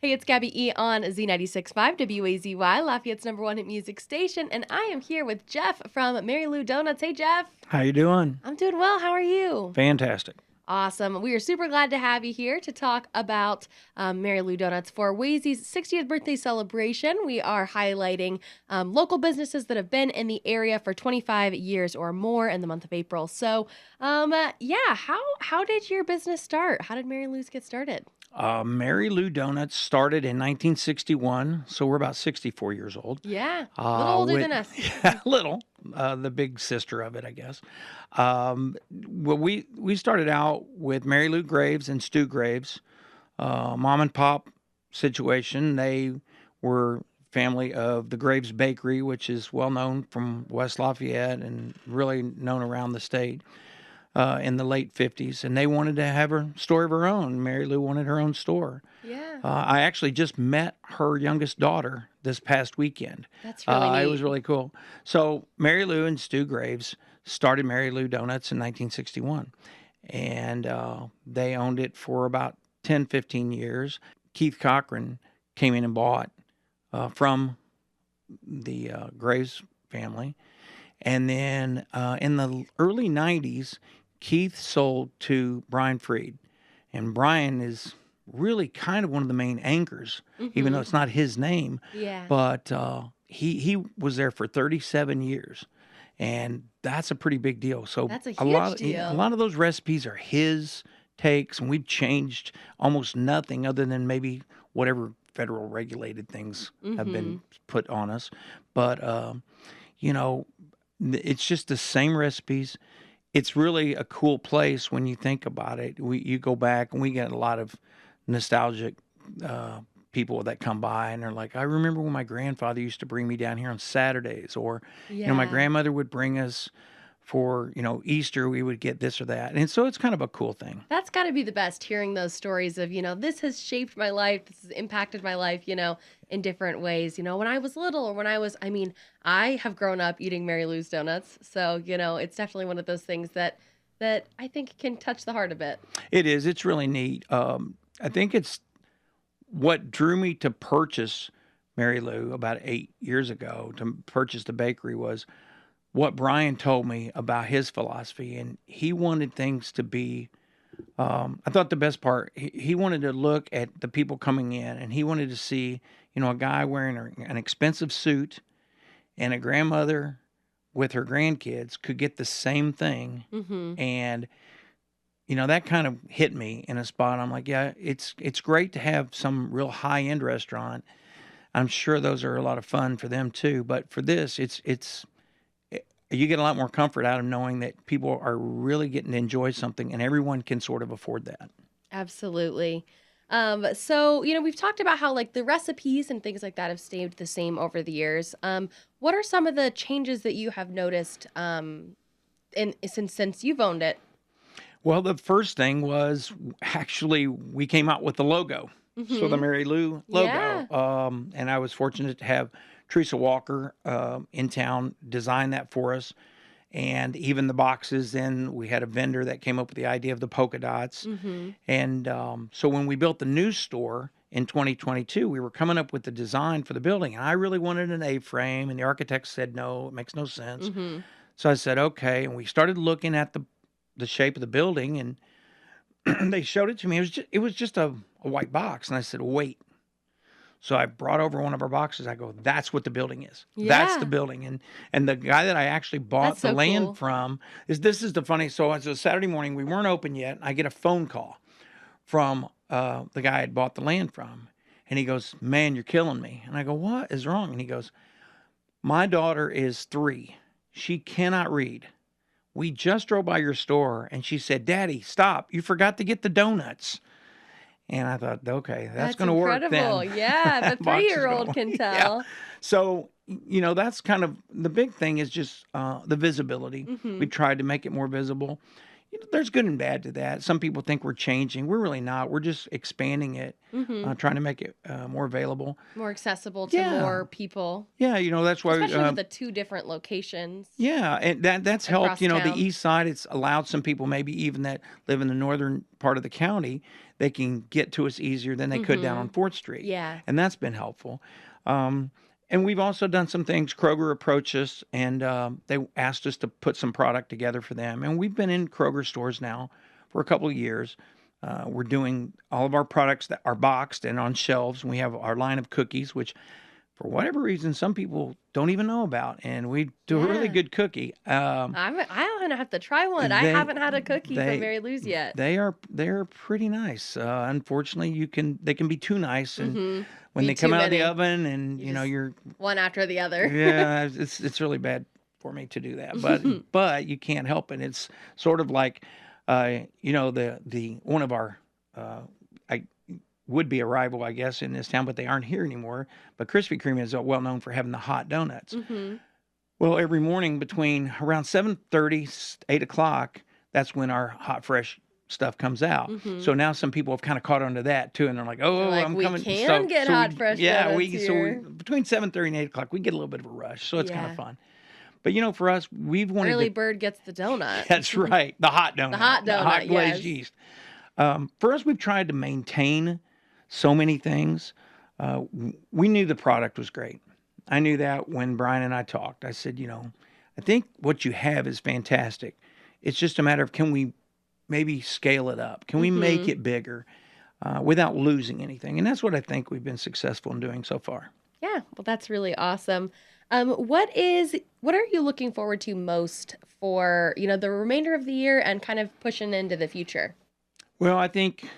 Hey, it's Gabby E on Z96.5 WAZY, Lafayette's #1 hit music station, and I am here with Jeff from Mary Lou Donuts. Hey, Jeff. How you doing? I'm doing well. How are you? Fantastic. Awesome. We are super glad to have you here to talk about Mary Lou Donuts for WAZY's 60th birthday celebration. We are highlighting local businesses that have been in the area for 25 years or more in the month of April. So, yeah, how did your business start? How did Mary Lou's get started? Mary Lou Donuts started in 1961, so we're about 64 years old. Yeah, a little older than us. Yeah, little. The big sister of it, I guess. Well, we started out with Mary Lou Graves and Stu Graves, mom and pop situation. They were family of the Graves Bakery, which is well known from West Lafayette and really known around the state. In the late 50s, and they wanted to have a store of her own. Mary Lou wanted her own store. Yeah. I actually just met her youngest daughter this past weekend. That's really neat. It was really cool. So Mary Lou and Stu Graves started Mary Lou Donuts in 1961, and they owned it for about 10, 15 years. Keith Cochran came in and bought from the Graves family. And then in the early 90s, Keith sold to Brian Freed. And Brian is really kind of one of the main anchors, even though it's not his name. Yeah. But he was there for 37 years. And that's a pretty big deal. So That's a a lot, huge deal. a lot of those recipes are his takes, and we've changed almost nothing other than maybe whatever federal regulated things have been put on us. But, it's just the same recipes. It's really a cool place when you think about it. You go back, and we get a lot of nostalgic people that come by, and they're like, I remember when my grandfather used to bring me down here on Saturdays, or my grandmother would bring us for Easter. We would get this or that, and so it's kind of a cool thing. That's got to be the best, hearing those stories of, this has shaped my life, this has impacted my life, in different ways. When I was little, or I have grown up eating Mary Lou's Donuts. So, it's definitely one of those things that I think can touch the heart a bit. It is. It's really neat. I think it's what drew me to purchase Mary Lou about 8 years ago, to purchase the bakery, was what Brian told me about his philosophy. And he wanted things to be, I thought the best part, he wanted to look at the people coming in, and he wanted to see, a guy wearing an expensive suit and a grandmother with her grandkids could get the same thing. And, that kind of hit me in a spot. I'm like, yeah, it's great to have some real high-end restaurant. I'm sure those are a lot of fun for them too. But for this, you get a lot more comfort out of knowing that people are really getting to enjoy something, and everyone can sort of afford that. Absolutely. So, we've talked about how the recipes and things like that have stayed the same over the years. What are some of the changes that you have noticed since you've owned it? Well, the first thing was actually we came out with the logo. So the Mary Lou logo. Yeah. And I was fortunate to have Teresa Walker in town design that for us. And even the boxes, then we had a vendor that came up with the idea of the polka dots. And so when we built the new store in 2022, we were coming up with the design for the building. And I really wanted an A-frame, and the architect said, no, it makes no sense. So I said, okay. And we started looking at the shape of the building, and they showed it to me. It was just a white box. And I said, wait. So I brought over one of our boxes. I go, that's what the building is. Yeah. That's the building. And the guy that I actually bought the land from this is the funny. So it's a Saturday morning. We weren't open yet. I get a phone call from the guy I had bought the land from. And he goes, man, you're killing me. And I go, what is wrong? And he goes, my daughter is 3. She cannot read. We just drove by your store, and she said, Daddy, stop. You forgot to get the donuts. And I thought, okay, that's going to work then. Incredible. Yeah, the 3-year-old can tell. Yeah. So, that's kind of the big thing, is just the visibility. We tried to make it more visible. there's good and bad to that. Some people think we're changing. We're really not. We're just expanding it, Mm-hmm. trying to make it more available. More accessible to Yeah. more people, Yeah, that's why. especially with the two different locations Yeah, and that's helped. across The town. east side, it's allowed some people, maybe even that live in the northern part of the county, they can get to us easier than they could down Mm-hmm. on 4th Street, Yeah. and that's been helpful. Um, and we've also done some things. Kroger approached us, and they asked us to put some product together for them, and we've been in Kroger stores now for a couple of years. We're doing all of our products that are boxed and on shelves, and we have our line of cookies, which for whatever reason, some people don't even know about, and we do a really Yeah. good cookie. I'm gonna have to try one. I They haven't had a cookie from they Mary Lou's yet. they're pretty nice. Unfortunately, they can be too nice, and Mm-hmm. when Be they too come out of the many. oven, and You just you're one after the other. yeah, it's really bad for me to do that, but you can't help it. It's sort of like, the one of our I would be a rival, I guess, in this town, but they aren't here anymore. But Krispy Kreme is well known for having the hot donuts. Mm-hmm. Well, every morning between around 7:30, 8 o'clock, that's when our hot fresh stuff comes out. Mm-hmm. So now some people have kind of caught on to that too, and they're like, They're "Oh, like, I'm we coming." can get hot fresh donuts We here. between 7:30 and 8 o'clock, we get a little bit of a rush, so it's kind of Yeah. fun. But for us, we've wanted Early to. bird gets the donut. That's right, the hot donut, The hot the hot donut, glazed yes. yeast. For us, we've tried to maintain so many things. We knew the product was great. I knew that when Brian and I talked. I said, I think what you have is fantastic. It's just a matter of, can we maybe scale it up? Can we make Mm-hmm. it bigger without losing anything? And that's what I think we've been successful in doing so far. Yeah, well, that's really awesome. What are you looking forward to most for, the remainder of the year and kind of pushing into the future? Well, I think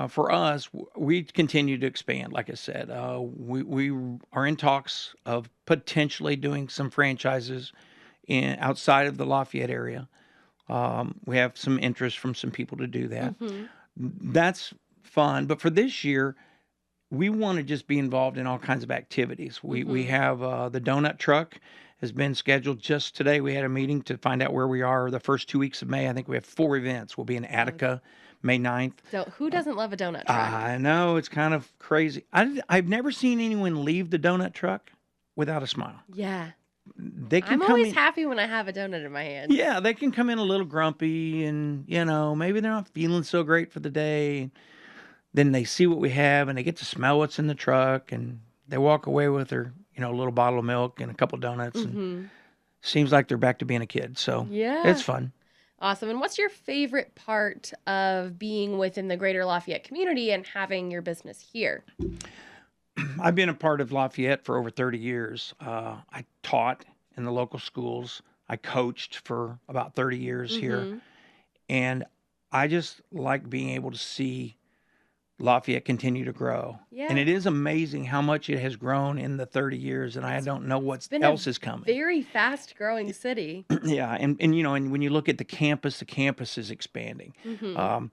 for us, we continue to expand. Like I said, we are in talks of potentially doing some franchises outside of the Lafayette area. We have some interest from some people to do that. Mm-hmm. That's fun. But for this year, we want to just be involved in all kinds of activities. We Mm-hmm. have the donut truck has been scheduled just today. We had a meeting to find out where we are the first 2 weeks of May. I think we have 4 events. We'll be in Oh, Attica, May 9th. so who doesn't love a donut truck? I know it's kind of crazy. I've never seen anyone leave the donut truck without a smile. Yeah. They can I'm come always in. happy when I have a donut in my hand. Yeah, they can come in a little grumpy, and maybe they're not feeling so great for the day. Then they see what we have, and they get to smell what's in the truck, and they walk away with their a little bottle of milk and a couple donuts, and Mm-hmm. seems like they're back to being a kid. So Yeah. it's fun. Awesome. And what's your favorite part of being within the greater Lafayette community and having your business here? I've been a part of Lafayette for over 30 years. I taught in the local schools. I coached for about 30 years here. Mm-hmm. And I just like being able to see Lafayette continue to grow. Yeah. And it is amazing how much it has grown in the 30 years. And I don't know what been else a is coming. Very fast growing city. Yeah. And when you look at the campus is expanding. Mm-hmm.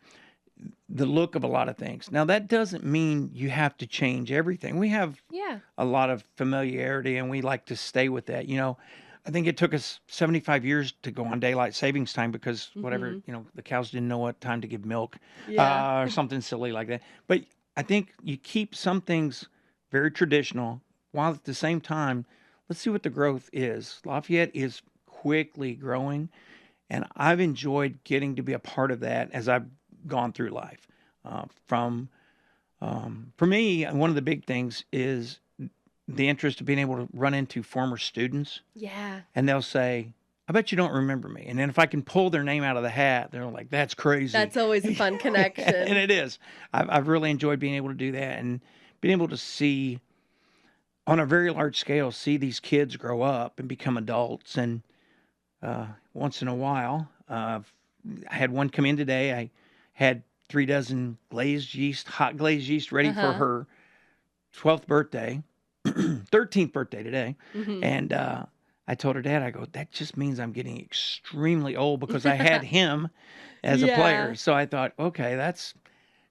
The look of a lot of things. Now, that doesn't mean you have to change everything. We have Yeah. a lot of familiarity, and we like to stay with that. I think it took us 75 years to go on daylight savings time because whatever, Mm-hmm. the cows didn't know what time to give milk, Yeah. or something silly like that. But I think you keep some things very traditional while at the same time, let's see what the growth is. Lafayette is quickly growing, and I've enjoyed getting to be a part of that as I've gone through life. For me, one of the big things is the interest of being able to run into former students, Yeah. and they'll say, "I bet you don't remember me." And then if I can pull their name out of the hat, they're like, "That's crazy." That's always a fun connection. And it is. I've really enjoyed being able to do that and being able to see on a very large scale, see these kids grow up and become adults. And once in a while, I had one come in today. I had 3 dozen hot glazed yeast ready for Uh-huh. her 12th birthday, 13th birthday today. Mm-hmm. And I told her dad, I go, that just means I'm getting extremely old because I had him as a Yeah. player. So I thought, okay, that's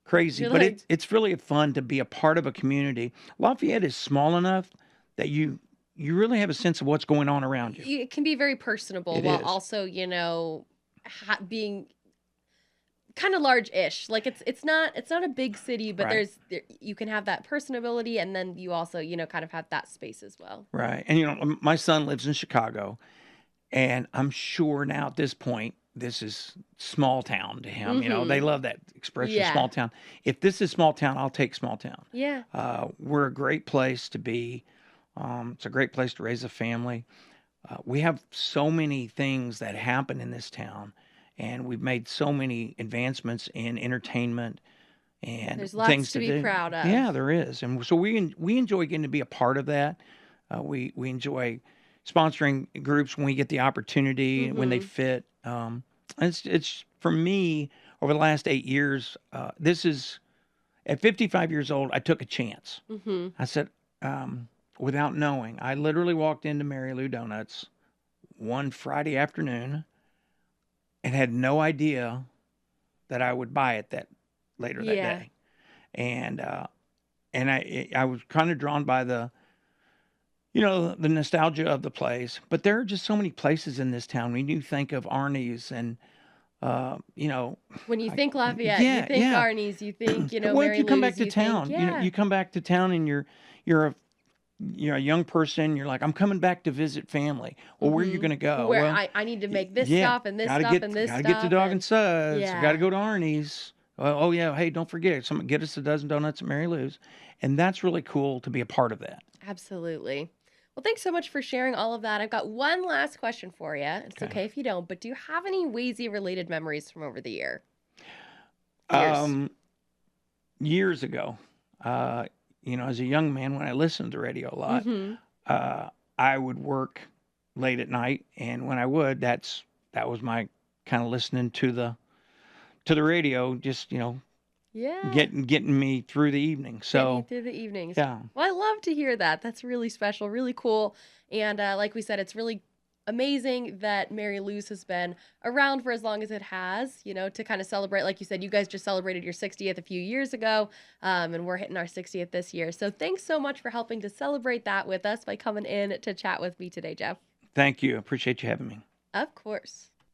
crazy. You're But like- it's really fun to be a part of a community. Lafayette is small enough that you really have a sense of what's going on around you. It can be very personable It while is. also, being kind of large-ish. Like it's not a big city, but Right. you can have that personability, and then you also kind of have that space as well. Right. And my son lives in Chicago, and I'm sure now at this point this is small town to him. They Mm-hmm. love that expression, Yeah. small town. If this is small town, I'll take small town. Yeah. We're a great place to be. It's a great place to raise a family. We have so many things that happen in this town, and we've made so many advancements in entertainment and There's lots things to to be do. proud Yeah, of. there is, and so we enjoy getting to be a part of that. We enjoy sponsoring groups when we get the opportunity, when they Mm-hmm. fit. And it's for me over the last 8 years. This is at 55 years old. I took a chance. Mm-hmm. I said, without knowing, I literally walked into Mary Lou Donuts one Friday afternoon and had no idea that I would buy it that later that Yeah. day. And I was kind of drawn by the nostalgia of the place. But there are just so many places in this town. When you think of Arnie's and When you I, think Lafayette, you yeah, think yeah. Arnie's, you think, Well, if Mary you come back Lou's, to you think, town, yeah. you come back to town and you're a young person. You're like, I'm coming back to visit family. Well, where are you Mm-hmm. going to go? Where Well, I need to make this yeah, stop and this gotta stop get and this gotta get to stop Dog and and Suds. Got to yeah, go to Arnie's. Oh yeah, hey, don't forget, get us a dozen donuts at Mary Lou's, and that's really cool to be a part of that. absolutely. Well, thanks so much for sharing all of that. I've got one last question for you. It's Okay. okay if you don't, but do you have any Wazy related memories from over the years? Um, Years ago, as a young man, when I listened to the radio a lot, Mm-hmm. uh, I would work late at night, and when I would, that was my kind of listening to the radio, just Yeah. getting me through the evening. Getting you So through the evenings. yeah, Well, I love to hear that. That's really special, really cool. And like we said, it's really amazing that Mary Lou's has been around for as long as it has, to kind of celebrate. Like you said, you guys just celebrated your 60th a few years ago, and we're hitting our 60th this year. So thanks so much for helping to celebrate that with us by coming in to chat with me today, Jeff. thank you. Appreciate you having me. Of course.